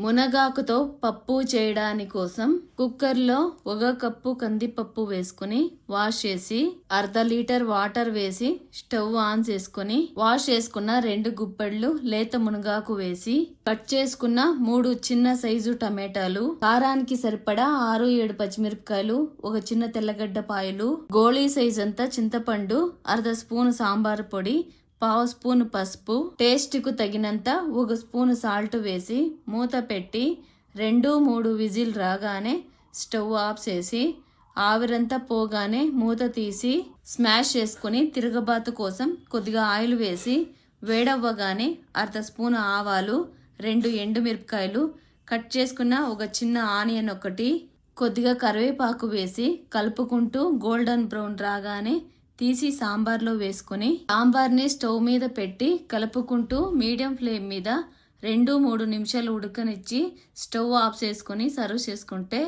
మునగాకుతో పప్పు చేయడానికి కోసం కుక్కర్లో 1 కప్పు కందిపప్పు వేసుకుని వాష్ చేసి అర్ధ లీటర్ వాటర్ వేసి స్టవ్ ఆన్ చేసుకుని వాష్ చేసుకున్న 2 గుప్పెళ్ళు లేత మునగాకు వేసి కట్ చేసుకున్న 3 చిన్న సైజు టమాటాలు, కారానికి సరిపడా 6-7 పచ్చిమిరపకాయలు, 1 చిన్న తెల్లగడ్డ పాయలు, గోళీ సైజ్ అంతా చింతపండు, అర్ధ స్పూన్ సాంబార్ పొడి, 1/2 స్పూన్ పసుపు, టేస్ట్కు తగినంత 1 స్పూన్ సాల్ట్ వేసి మూత పెట్టి 2-3 విజిల్ రాగానే స్టవ్ ఆఫ్ చేసి ఆవిరంతా పోగానే మూత తీసి స్మాష్ చేసుకుని తిరగబాతు కోసం కొద్దిగా ఆయిల్ వేసి వేడవ్వగానే అర్ధ స్పూన్ ఆవాలు, 2 ఎండుమిరపకాయలు, కట్ చేసుకున్న 1 చిన్న ఆనియన్ ఒకటి, కొద్దిగా కరివేపాకు వేసి కలుపుకుంటూ గోల్డెన్ బ్రౌన్ రాగానే తీసి సాంబార్లో వేసుకుని సాంబార్ని స్టవ్ మీద పెట్టి కలుపుకుంటూ మీడియం ఫ్లేమ్ మీద 2-3 నిమిషాలు ఉడకనిచ్చి స్టవ్ ఆఫ్ చేసుకుని సర్వ్ చేసుకుంటే